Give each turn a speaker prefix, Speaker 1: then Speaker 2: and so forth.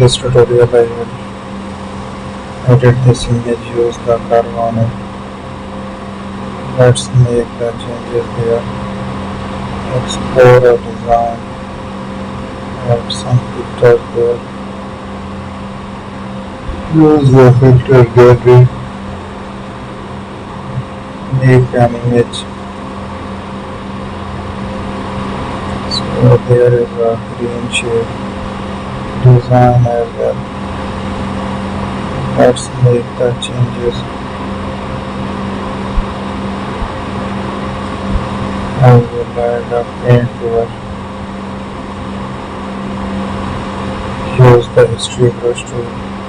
Speaker 1: this tutorial I will edit this image, use the curve on it. Let's make the changes here. Explore a design, add some pictures there. Use the filter gallery, make an image. So there is a green shade design as well. Let's make the changes. I will add a paint here. Use the history brush tool.